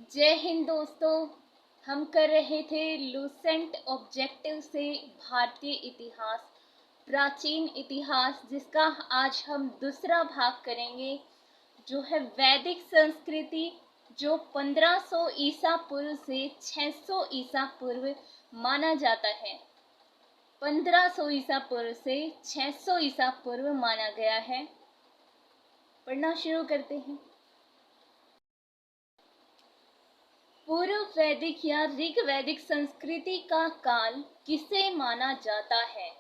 जय हिंद दोस्तों। हम कर रहे थे लूसेंट ऑब्जेक्टिव से भारतीय इतिहास, प्राचीन इतिहास, जिसका आज हम दूसरा भाग करेंगे, जो है वैदिक संस्कृति, जो 1500 ईसा पूर्व से 600 ईसा पूर्व माना जाता है। 1500 ईसा पूर्व से 600 ईसा पूर्व माना गया है। पढ़ना शुरू करते हैं। पूर्व वैदिक या ऋग वैदिक संस्कृति का काल किसे माना जाता है?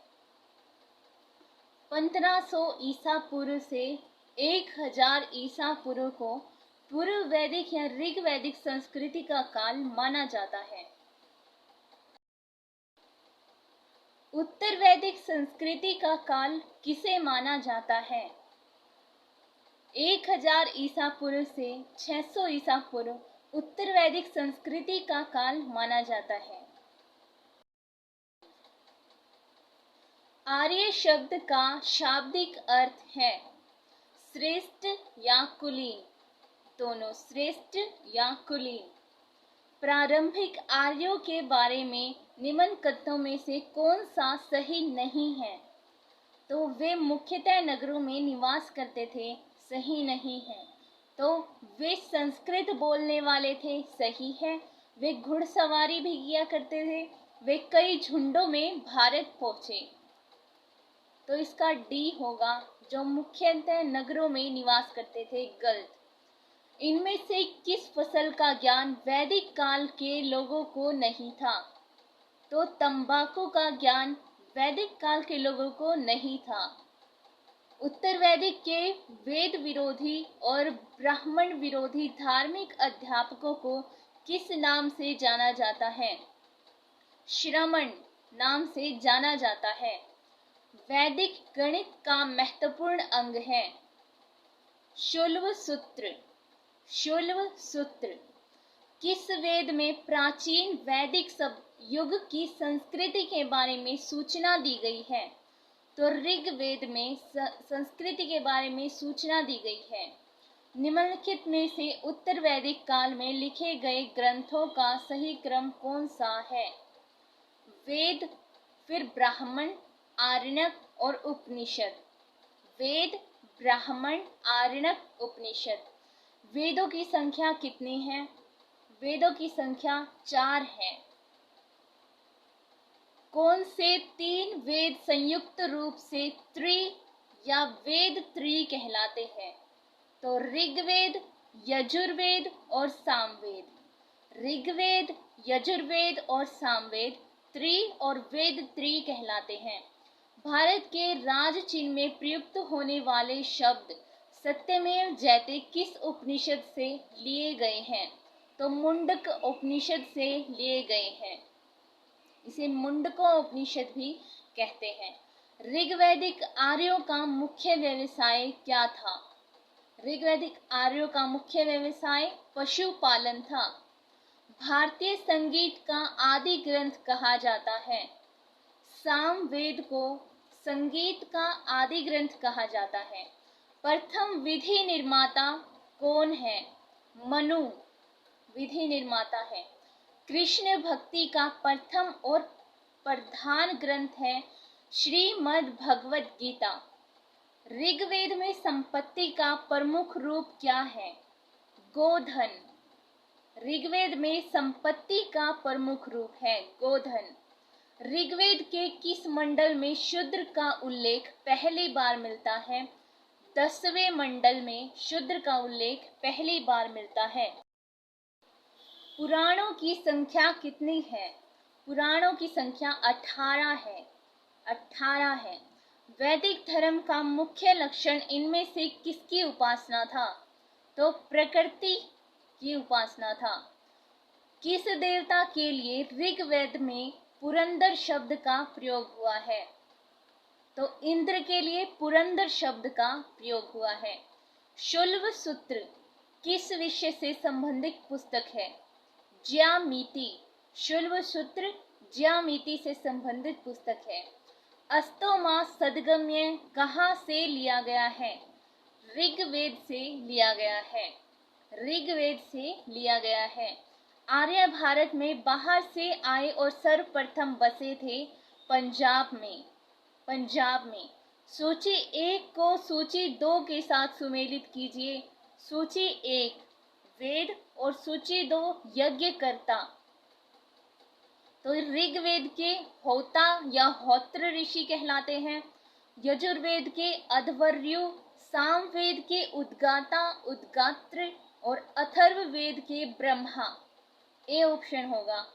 1500 ईसा पूर्व से 1000 ईसा पूर्व को पूर्व वैदिक या ऋग वैदिक संस्कृति का काल माना जाता है। उत्तर वैदिक संस्कृति का काल किसे माना जाता है? 1000 ईसा पूर्व से 600 ईसा पूर्व उत्तर वैदिक संस्कृति का काल माना जाता है। आर्य शब्द का शाब्दिक अर्थ है श्रेष्ठ या कुलीन, दोनों, श्रेष्ठ या कुलीन। प्रारंभिक आर्यों के बारे में निम्न कथनों में से कौन सा सही नहीं है? तो वे मुख्यतः नगरों में निवास करते थे, सही नहीं है। तो वे संस्कृत बोलने वाले थे, सही है। वे घुड़सवारी भी किया करते थे। वे कई झुंडों में भारत पहुंचे, तो इसका डी होगा, जो मुख्यतः नगरों में निवास करते थे, गलत। इनमें से किस फसल का ज्ञान वैदिक काल के लोगों को नहीं था? तो तंबाकू का ज्ञान वैदिक काल के लोगों को नहीं था। उत्तर वैदिक के वेद विरोधी और ब्राह्मण विरोधी धार्मिक अध्यापकों को किस नाम से जाना जाता है? श्रमण नाम से जाना जाता है। वैदिक गणित का महत्वपूर्ण अंग है शुल्ब सूत्र। शुल्ब सूत्र किस वेद में प्राचीन वैदिक युग की संस्कृति के बारे में सूचना दी गई है? तो ऋग्वेद में संस्कृति के बारे में सूचना दी गई है। निम्नलिखित में से उत्तर वैदिक काल में लिखे गए ग्रंथों का सही क्रम कौन सा है? वेद, फिर ब्राह्मण, आरण्यक और उपनिषद। वेद, ब्राह्मण, आरण्यक, उपनिषद। वेदों की संख्या कितनी है? वेदों की संख्या 4 है। कौन से 3 वेद संयुक्त रूप से त्रि या वेद त्रयी कहलाते हैं? तो ऋग्वेद, यजुर्वेद और सामवेद। ऋग्वेद, यजुर्वेद और सामवेद त्रि और वेद त्रयी कहलाते हैं। भारत के राज चिन्ह में प्रयुक्त होने वाले शब्द सत्यमेव जयते किस उपनिषद से लिए गए हैं? तो मुंडक उपनिषद से लिए गए हैं। इसे मुंडको उपनिषद भी कहते हैं। ऋग्वैदिक आर्यों का मुख्य व्यवसाय क्या था? ऋग्वैदिक आर्यों का मुख्य व्यवसाय पशुपालन था। भारतीय संगीत का आदि ग्रंथ कहा जाता है। सामवेद को संगीत का आदि ग्रंथ कहा जाता है। प्रथम विधि निर्माता कौन है? मनु विधि निर्माता है। कृष्ण भक्ति का प्रथम और प्रधान ग्रंथ है श्रीमद् भगवद गीता। ऋग्वेद में संपत्ति का प्रमुख रूप क्या है? गोधन। ऋग्वेद में संपत्ति का प्रमुख रूप है गोधन। ऋग्वेद के किस मंडल में शूद्र का उल्लेख पहली बार मिलता है? 10वें मंडल में शूद्र का उल्लेख पहली बार मिलता है। पुराणों की संख्या कितनी है? पुराणों की संख्या 18 है। 18 है। वैदिक धर्म का मुख्य लक्षण इनमें से किसकी उपासना था? तो प्रकृति की उपासना था। किस देवता के लिए ऋग्वेद में पुरंदर शब्द का प्रयोग हुआ है? तो इंद्र के लिए पुरंदर शब्द का प्रयोग हुआ है। शुल्ब सूत्र किस विषय से संबंधित पुस्तक है? ज्यामिति। शुल्ब सूत्र ज्यामिति से संबंधित पुस्तक है। अस्तोमा सद्गम्य कहाँ से लिया गया है? ऋग्वेद से लिया गया है। ऋग्वेद से लिया गया है। आर्य भारत में बाहर से आए और सर्वप्रथम बसे थे पंजाब में। सूची 1 को सूची 2 के साथ सुमेलित कीजिए। सूची 1 वेद और सूची 2 यज्ञकर्ता। तो ऋग्वेद के होता या होत्र ऋषि कहलाते हैं, यजुर्वेद के अध्वर्यु, सामवेद के उद्गात्र और अथर्ववेद के ब्रह्मा। ए ऑप्शन होगा।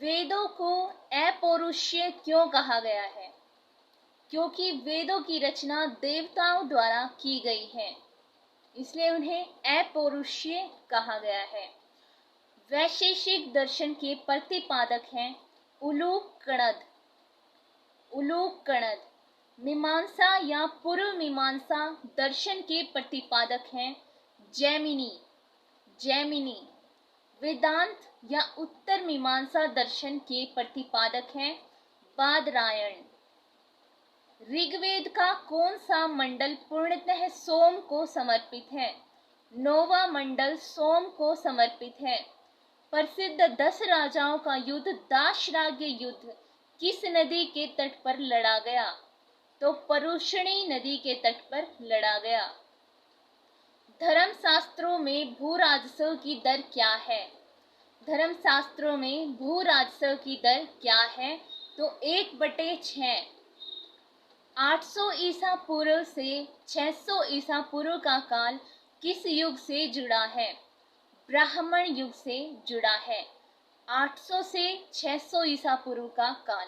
वेदों को अपौरुषीय क्यों कहा गया है? क्योंकि वेदों की रचना देवताओं द्वारा की गई है, इसलिए उन्हें अपौरुषीय कहा गया है। वैशेषिक दर्शन के प्रतिपादक हैं उलूक कणद। मीमांसा या पूर्व मीमांसा दर्शन के प्रतिपादक हैं जैमिनी। वेदांत या उत्तर मीमांसा दर्शन के प्रतिपादक हैं बादरायण। ऋग्वेद का कौन सा मंडल पूर्णतः सोम को समर्पित है? 9वां मंडल सोम को समर्पित है। प्रसिद्ध 10 राजाओं का युद्ध दाशराग्य युद्ध किस नदी के तट पर लड़ा गया? तो परुषणी नदी के तट पर लड़ा गया। धर्मशास्त्रों में भू राजस्व की दर क्या है? धर्मशास्त्रों में भू राजस्व की दर क्या है? तो 1/6। 800 ईसा पूर्व से 600 ईसा पूर्व का काल किस युग से जुड़ा है? ब्राह्मण युग से जुड़ा है। 800 से 600 ईसा पूर्व का काल।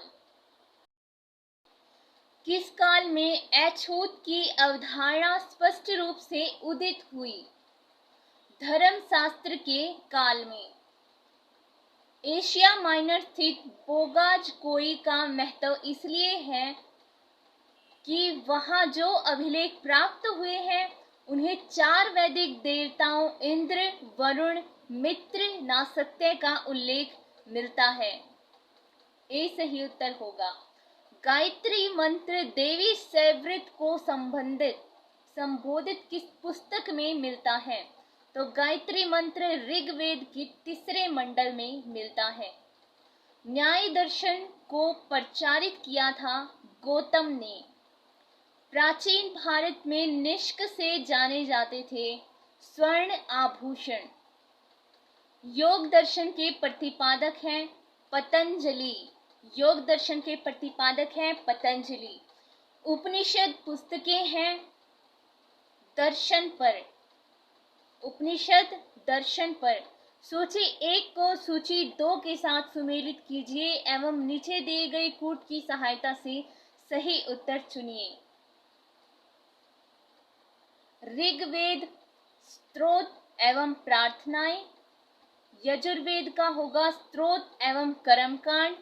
किस काल में अछूत की अवधारणा स्पष्ट रूप से उदित हुई? धर्मशास्त्र के काल में। एशिया माइनर स्थित बोगाजकोई का महत्व इसलिए है कि वहां जो अभिलेख प्राप्त हुए हैं उन्हें 4 वैदिक देवताओं इंद्र, वरुण, मित्र, नासत्य का उल्लेख मिलता है। ए सही उत्तर होगा। गायत्री मंत्र देवी सैवृत को संबोधित किस पुस्तक में मिलता है? तो गायत्री मंत्र ऋग्वेद के 3 मंडल में मिलता है। न्याय दर्शन को प्रचारित किया था गौतम ने। प्राचीन भारत में निष्क से जाने जाते थे स्वर्ण आभूषण। योग दर्शन के प्रतिपादक हैं पतंजलि। उपनिषद पुस्तकें हैं दर्शन पर। सूची 1 को सूची 2 के साथ सुमेलित कीजिए एवं नीचे दिए गए कूट की सहायता से सही उत्तर चुनिए। ऋग्वेद स्तोत्र एवं प्रार्थनाएं, यजुर्वेद का होगा स्तोत्र एवं कर्मकांड,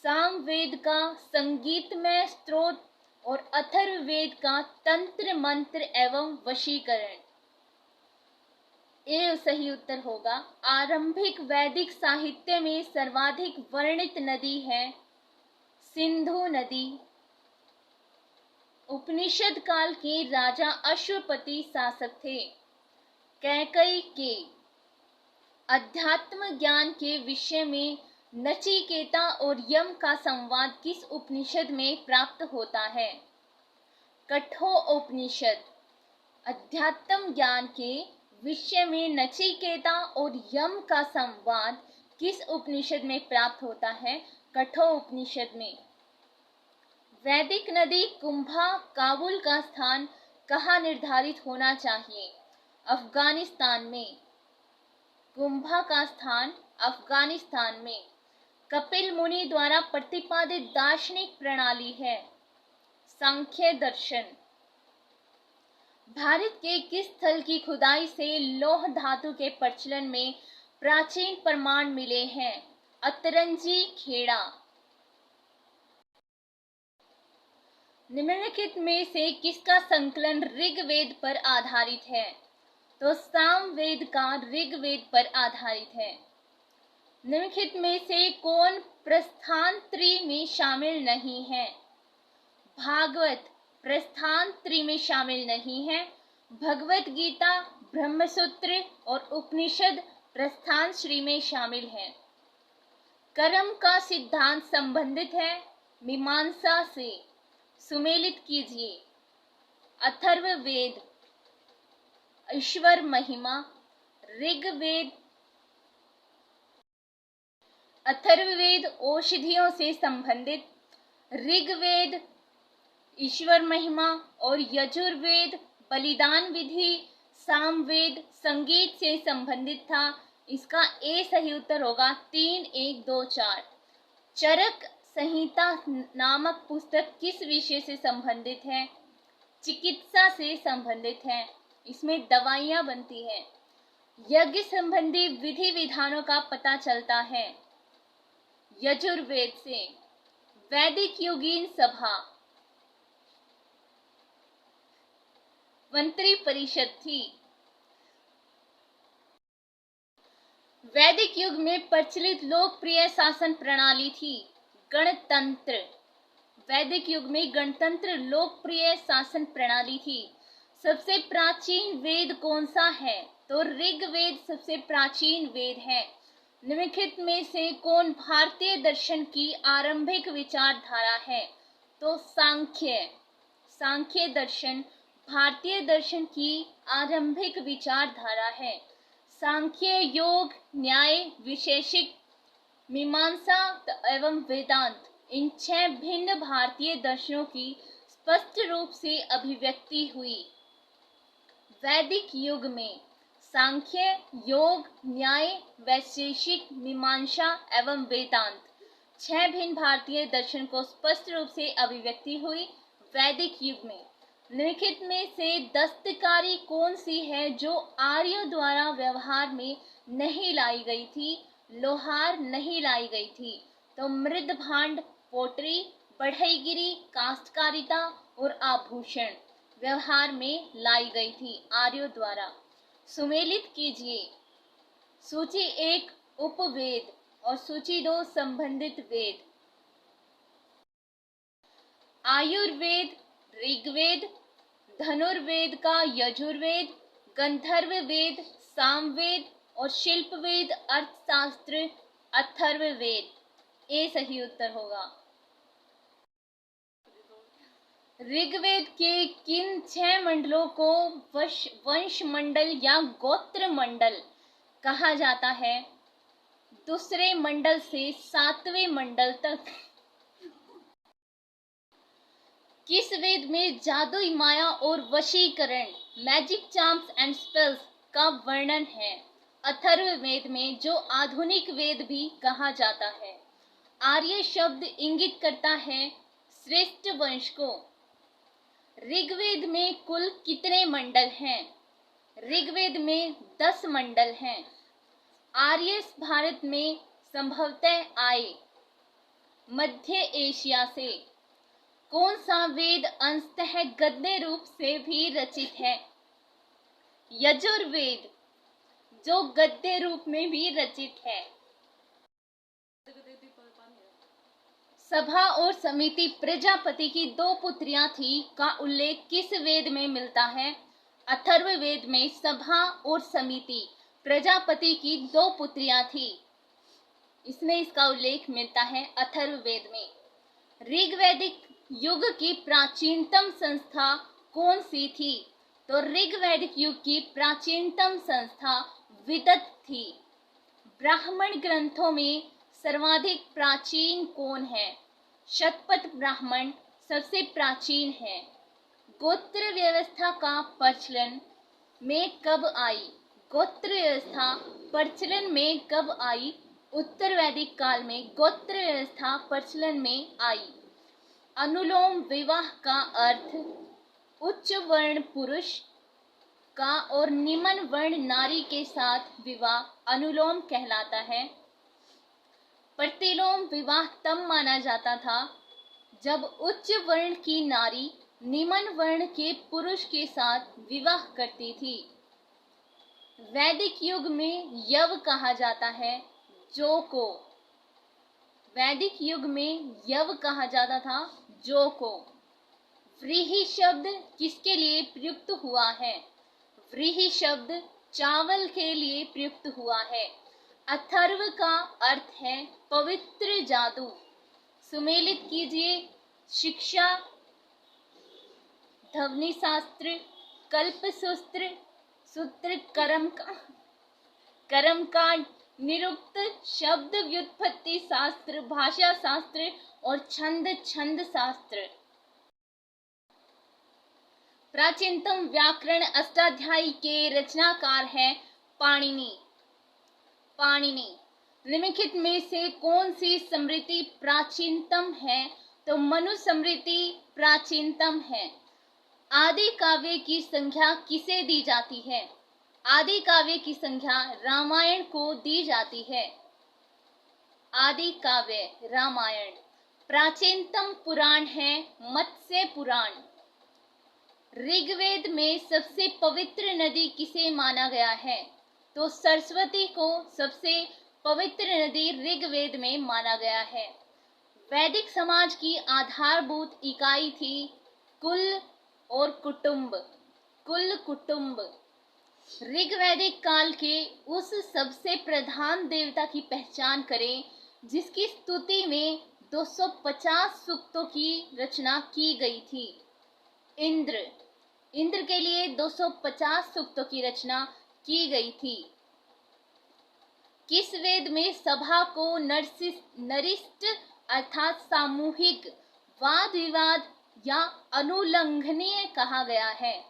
सामवेद का संगीतमय स्तोत्र और अथर्ववेद का तंत्र मंत्र एवं वशीकरण। ये सही उत्तर होगा। आरंभिक वैदिक साहित्य में सर्वाधिक वर्णित नदी है सिंधु नदी। उपनिषद काल के राजा अश्वपति शासक थे। कैकई के अध्यात्म ज्ञान के विषय में नचिकेता और यम का संवाद किस उपनिषद में प्राप्त होता है? कठोपनिषद। अध्यात्म ज्ञान के विषय में नचिकेता और यम का संवाद किस उपनिषद में प्राप्त होता है? कठोपनिषद में। वैदिक नदी कुंभा काबुल का स्थान कहाँ निर्धारित होना चाहिए? अफगानिस्तान में। कुंभा का स्थान अफगानिस्तान में। कपिल मुनि द्वारा प्रतिपादित दार्शनिक प्रणाली है सांख्य दर्शन। भारत के किस स्थल की खुदाई से लौह धातु के प्रचलन में प्राचीन प्रमाण मिले हैं? अतरंजी खेड़ा। निम्नलिखित में से किसका संकलन ऋग्वेद पर आधारित है? तो सामवेद का ऋग्वेद पर आधारित है। निम्नलिखित में से कौन प्रस्थानत्रयी में शामिल नहीं है? भागवत प्रस्थानत्रयी में शामिल नहीं है। भगवत गीता ब्रह्मसूत्र और उपनिषद प्रस्थान श्री में शामिल हैं। कर्म का सिद्धांत संबंधित है मीमांसा से। सुमेलित कीजिए। अथर्ववेद ईश्वर महिमा, ऋग्वेद अथर्ववेद औषधियों से संबंधित, ऋग्वेद ईश्वर महिमा और यजुर्वेद बलिदान विधि, सामवेद संगीत से संबंधित था। इसका ए सही उत्तर होगा 3, 1, 2, 4। चरक संहिता नामक पुस्तक किस विषय से संबंधित है? चिकित्सा से संबंधित है। इसमें दवाइयां बनती हैं। यज्ञ संबंधी विधि विधानों का पता चलता है यजुर्वेद से। वैदिक युगीन सभा मंत्री परिषद थी। वैदिक युग में प्रचलित लोकप्रिय शासन प्रणाली थी गणतंत्र। वैदिक युग में गणतंत्र लोकप्रिय शासन प्रणाली थी। सबसे प्राचीन वेद कौन सा है? तो ऋग्वेद सबसे प्राचीन वेद है। निम्नलिखित में से कौन भारतीय दर्शन की आरंभिक विचारधारा है? तो सांख्य। सांख्य दर्शन भारतीय दर्शन की आरंभिक विचारधारा है। सांख्य योग, न्याय, विशेषिक, मीमांसा एवं वेदांत, इन 6 भिन्न भारतीय दर्शनों की स्पष्ट रूप से अभिव्यक्ति हुई। वैदिक युग में सांख्य, योग, न्याय, वैशेषिक, मीमांसा एवं वेदांत 6 भिन्न भारतीय दर्शन को स्पष्ट रूप से अभिव्यक्ति हुई वैदिक युग में। निम्नलिखित में से दस्तकारी कौन सी है जो आर्यों द्वारा व्यवहार में नहीं लाई गई थी? लोहार नहीं लाई गई थी। तो मृद भांड, पोटरी, बढ़ईगिरी, काष्ठकारिता और आभूषण व्यवहार में लाई गई थी आर्यों द्वारा। सुमेलित कीजिए। सूची 1 उपवेद और सूची 2 संबंधित वेद। आयुर्वेद ऋग्वेद, धनुर्वेद का यजुर्वेद, गंधर्व वेद सामवेद और शिल्पवेद अर्थशास्त्र अथर्ववेद। ए सही उत्तर होगा। ऋग्वेद के किन 6 मंडलों को वंश मंडल या गोत्र मंडल कहा जाता है? दूसरे मंडल से 7वें मंडल तक। किस वेद में जादुई माया और वशीकरण मैजिक चार्म्स एंड स्पेल्स का वर्णन है? अथर्ववेद में, जो आधुनिक वेद भी कहा जाता है। आर्य शब्द इंगित करता है श्रेष्ठ वंश को। ऋग्वेद में कुल कितने मंडल हैं? ऋग्वेद में 10 मंडल हैं। आर्य भारत में संभवतः आए मध्य एशिया से। कौन सा वेद अंशतः गद्य रूप से भी रचित है? यजुर्वेद, जो गद्य रूप में भी रचित है। सभा और समिति प्रजापति की 2 पुत्रियां थी का उल्लेख किस वेद में मिलता है? अथर्ववेद में सभा और समिति प्रजापति की 2 पुत्रियां थी। इसमें इसका उल्लेख मिलता है अथर्ववेद में। ऋग्वैदिक युग की प्राचीनतम संस्था कौन सी थी? तो ऋग्वैदिक युग की प्राचीनतम संस्था विदत थी। ब्राह्मण ग्रंथों में सर्वाधिक प्राचीन कौन है? शतपथ ब्राह्मण सबसे प्राचीन है। गोत्र व्यवस्था का प्रचलन में कब आई? गोत्र व्यवस्था प्रचलन में कब आई? उत्तर वैदिक काल में गोत्र व्यवस्था प्रचलन में आई। अनुलोम विवाह का अर्थ उच्च वर्ण पुरुष का और निम्न वर्ण नारी के साथ विवाह अनुलोम कहलाता है। प्रतिलोम विवाह तब माना जाता था जब उच्च वर्ण की नारी निम्न वर्ण के पुरुष के साथ विवाह करती थी। वैदिक युग में यव कहा जाता है जौ को। वैदिक युग में यव कहा जाता था जौ को। व्रीहि शब्द किसके लिए प्रयुक्त हुआ है? व्रीहि शब्द चावल के लिए प्रयुक्त हुआ है। अथर्व का अर्थ है पवित्र जादू। सुमेलित कीजिए। शिक्षा, ध्वनि शास्त्र, कल्पसूत्र, सूत्र, कर्मकांड, निरुक्त, शब्द व्युत्पत्ति शास्त्र, भाषा शास्त्र और छंद शास्त्र। प्राचीनतम व्याकरण अष्टाध्यायी के रचनाकार है पाणिनि। निम्नलिखित में से कौन सी स्मृति प्राचीनतम है? तो मनु स्मृति प्राचीनतम है। आदि काव्य की संख्या किसे दी जाती है? आदि काव्य की संख्या रामायण को दी जाती है। आदि काव्य रामायण। प्राचीनतम पुराण है मत्स्य पुराण। ऋग्वेद में सबसे पवित्र नदी किसे माना गया है? तो सरस्वती को सबसे पवित्र नदी ऋग्वेद में माना गया है। वैदिक समाज की आधारभूत इकाई थी कुल और कुटुंब। कुल कुटुंब। ऋग्वैदिक काल के उस सबसे प्रधान देवता की पहचान करें जिसकी स्तुति में 250 सूक्तों की रचना की गई थी। इंद्र के लिए 250 सूक्तों की रचना की गई थी। किस वेद में सभा को नरिष्ट अर्थात सामूहिक वाद विवाद या अनुलंघनीय कहा गया है?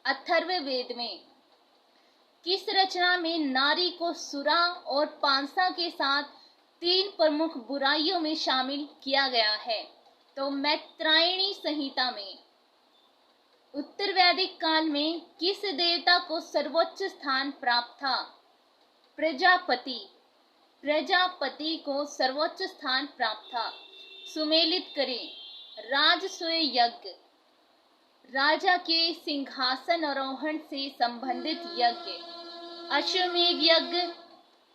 अथर्व वेद में। किस रचना में नारी को सुरा और पांसा के साथ 3 प्रमुख बुराइयों में शामिल किया गया है? तो मैत्रायणी संहिता में। उत्तर वैदिक काल में किस देवता को सर्वोच्च स्थान प्राप्त था? प्रजापति को सर्वोच्च स्थान प्राप्त था। सुमेलित करें। राजसूय यज्ञ, राजा के सिंहासन आरोहण से संबंधित यज्ञ। अश्वमेध यज्ञ,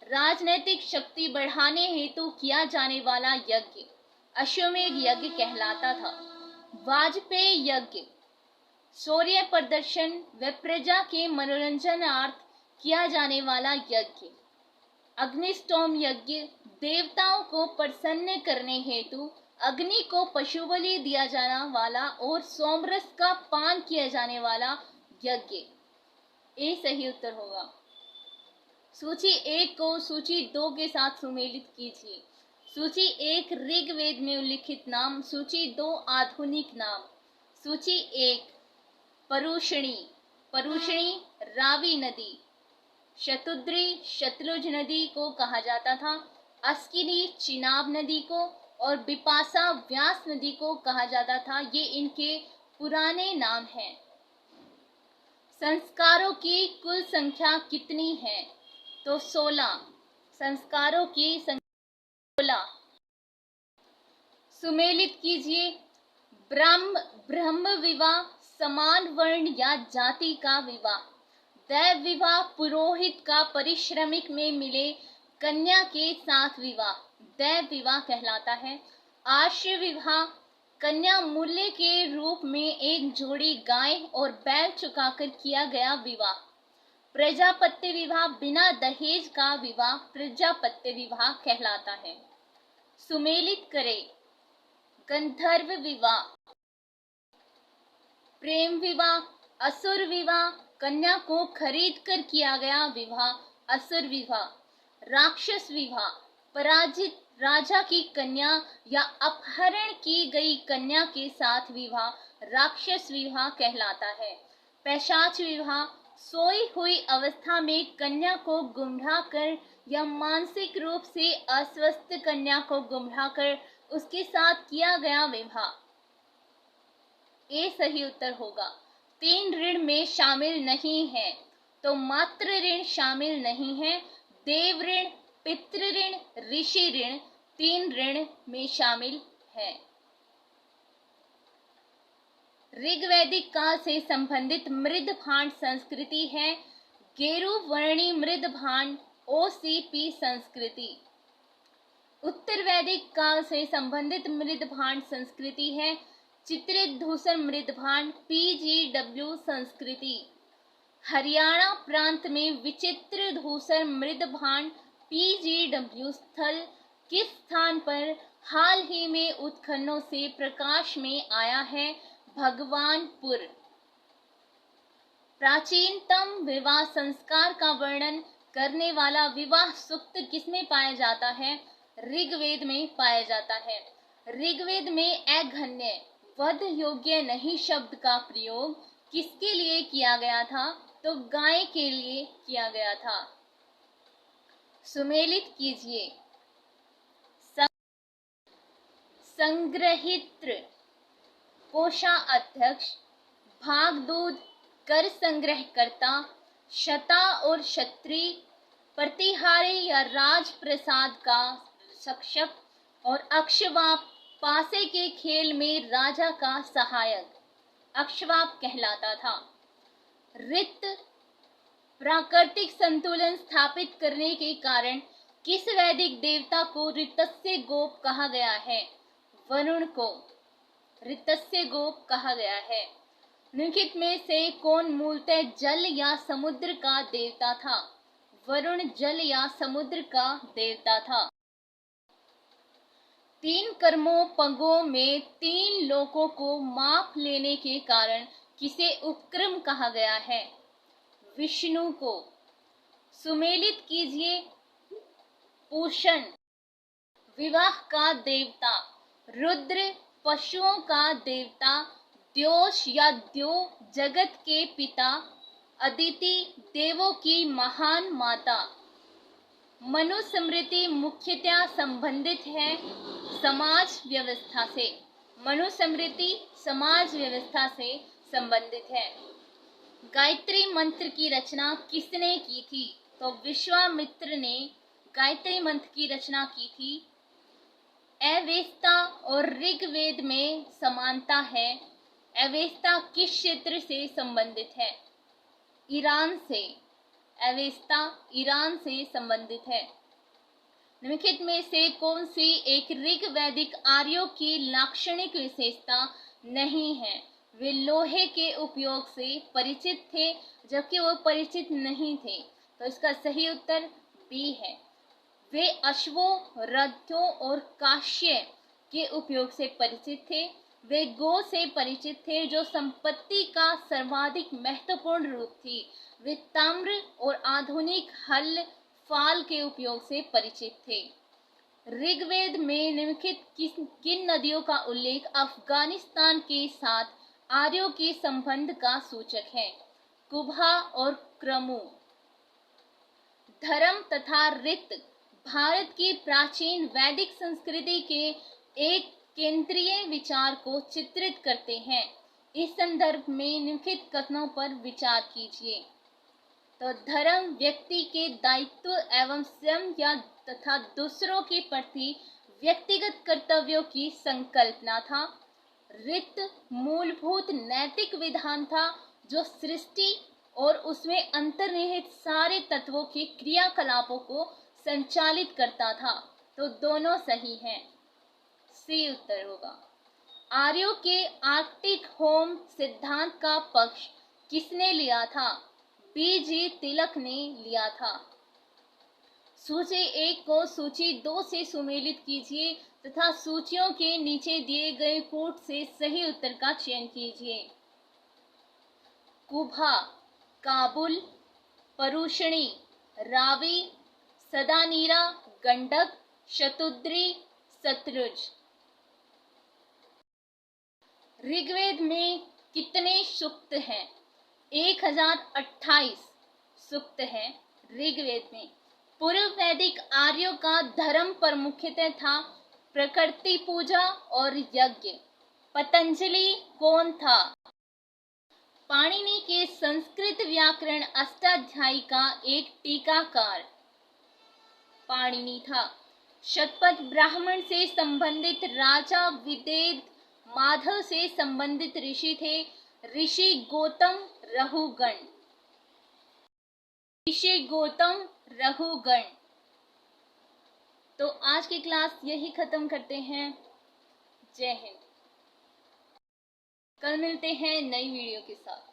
राजनैतिक शक्ति बढ़ाने हेतु किया जाने वाला यज्ञ अश्वमेध यज्ञ कहलाता था। वाजपेयी यज्ञ, शौर्य प्रदर्शन व प्रजा के मनोरंजनार्थ किया जाने वाला यज्ञ। अग्निष्टोम यज्ञ, देवताओं को प्रसन्न करने हेतु अग्नि को पशु बलि दिया जाने वाला और सोमरस का पान किया जाने वाला यज्ञ। ये सही उत्तर होगा। सूची 1 को सूची 2 के साथ सुमेलित कीजिए। सूची 1 ऋग्वेद में उल्लिखित नाम, सूची 2 आधुनिक नाम। सूची 1 परुषणी रावी नदी। शतुद्री शतलुज नदी को कहा जाता था। अस्किनी चिनाब नदी को और बिपाशा व्यास नदी को कहा जाता था। ये इनके पुराने नाम हैं। संस्कारों की कुल संख्या कितनी है? तो 16। संस्कारों की संख्या 16। सुमेलित कीजिए। ब्रह्म विवाह, समान वर्ण या जाति का विवाह। दैव विवाह, पुरोहित का परिश्रमिक में मिले कन्या के साथ विवाह दैव विवाह कहलाता है। आश्रय विवाह, कन्या मूल्य के रूप में एक जोड़ी गाय और बैल चुकाकर किया गया विवाह। प्रजापत्य विवाह, बिना दहेज का विवाह प्रजापत्य विवाह कहलाता है। सुमेलित करें। गंधर्व विवाह, प्रेम विवाह, असुर विवाह, कन्या को खरीद कर किया गया विवाह असुर विवाह। राक्षस विवाह, पराजित राजा की कन्या या अपहरण की गई कन्या के साथ विवाह राक्षस विवाह कहलाता है। पैशाच विवाह, सोई हुई अवस्था में कन्या को गुमराह कर या मानसिक रूप से अस्वस्थ कन्या को गुमराह कर उसके साथ किया गया विवाह। ये सही उत्तर होगा। 3 ऋण में शामिल नहीं है, तो मातृ ऋण शामिल नहीं है। देव ऋण, पितृ ऋण, ऋषि ऋण 3 ऋण में शामिल है। ऋग्वैदिक काल से संबंधित मृद भांड संस्कृति है गेरु वर्णी मृद भांड OCP संस्कृति। उत्तर वैदिक काल से संबंधित मृद भांड संस्कृति है चित्रित धूसर मृद भांड PGW संस्कृति। हरियाणा प्रांत में विचित्र धूसर मृदभांड PGW स्थल किस स्थान पर हाल ही में उत्खननों से प्रकाश में आया है? भगवानपुर। प्राचीनतम विवाह संस्कार का वर्णन करने वाला विवाह सूक्त किसमें पाया जाता है? ऋग्वेद में पाया जाता है। ऋग्वेद में अघन्य वध योग्य नहीं शब्द का प्रयोग किसके लिए किया गया था? तो गाय के लिए किया गया था। सुमेलित कीजिए। संग्रहित्र कोषाध्यक्ष, भागदूत कर संग्रहकर्ता, शता और क्षत्रि, प्रतिहारी या राजप्रसाद का शिक्षक और अक्षवाप पासे के खेल में राजा का सहायक अक्षवाप कहलाता था। ऋत प्राकृतिक संतुलन स्थापित करने के कारण किस वैदिक देवता को ऋतस्य गोप कहा गया है? वरुण को ऋतस्य गोप कहा गया है। निम्नलिखित में से कौन मूलतः जल या समुद्र का देवता था? वरुण जल या समुद्र का देवता था। 3 कर्मों पगों में 3 लोकों को माप लेने के कारण किसे उपक्रम कहा गया है? विष्णु को। सुमेलित कीजिए। पूषण विवाह का देवता, रुद्र पशुओं का देवता, द्योष या द्यो जगत के पिता, अदिति देवों की महान माता। मनुस्मृति मुख्यतः संबंधित है समाज व्यवस्था से। मनुस्मृति समाज व्यवस्था से संबंधित है। गायत्री मंत्र की रचना किसने की थी? तो विश्वामित्र ने गायत्री मंत्र की रचना की थी। अवेस्ता और ऋग्वेद में समानता है। अवेस्ता किस क्षेत्र से संबंधित है? ईरान से। अवेस्ता ईरान से संबंधित है। निम्नलिखित में से कौन सी एक ऋग्वैदिक आर्यों की लाक्षणिक विशेषता नहीं है? वे लोहे के उपयोग से परिचित थे जबकि वो परिचित नहीं थे। तो इसका सही उत्तर बी है। वे अश्वों, रथों और काश्य के उपयोग से परिचित थे। वे गो से परिचित थे जो संपत्ति का सर्वाधिक महत्वपूर्ण रूप थी। वे ताम्र और आधुनिक हल फाल के उपयोग से परिचित थे। ऋग्वेद में निम्नलिखित किन नदियों का उल्लेख अफगानिस्तान के साथ आर्यों के संबंध का सूचक है? कुबा और क्रमु। धर्म तथा ऋत भारत की प्राचीन वैदिक संस्कृति के एक केंद्रीय विचार को चित्रित करते हैं। इस संदर्भ में निम्नलिखित कथनों पर विचार कीजिए। तो धर्म व्यक्ति के दायित्व एवं स्वयं या तथा दूसरों के प्रति व्यक्तिगत कर्तव्यों की संकल्पना था। ऋत मूलभूत नैतिक विधान था जो सृष्टि और उसमें अंतर्निहित सारे तत्वों के क्रियाकलापों को संचालित करता था। तो दोनों सही हैं। सी उत्तर होगा। आर्यों के आर्कटिक होम सिद्धांत का पक्ष किसने लिया था? BG तिलक ने लिया था। सूची 1 को सूची 2 से सुमेलित कीजिए तथा सूचियों के नीचे दिए गए कोट से सही उत्तर का चयन कीजिए। कुबा, काबुल, परुषणी, रावी, सदानीरा, गंडक, शतुद्री, सतलुज। ऋग्वेद में कितने सूक्त हैं? 1028 सूक्त है ऋग्वेद में। पूर्व वैदिक आर्यों का धर्म पर मुख्यतः था प्रकृति पूजा और यज्ञ। पतंजलि कौन था? पाणिनि के संस्कृत व्याकरण अष्टाध्यायी का एक टीकाकार पाणिनि था। शतपथ ब्राह्मण से संबंधित राजा विदेद माधव से संबंधित ऋषि थे ऋषि गौतम रहुगण। ऋषि गौतम रहुगण। तो आज की क्लास यही खत्म करते हैं। जय हिंद। कल मिलते हैं नई वीडियो के साथ।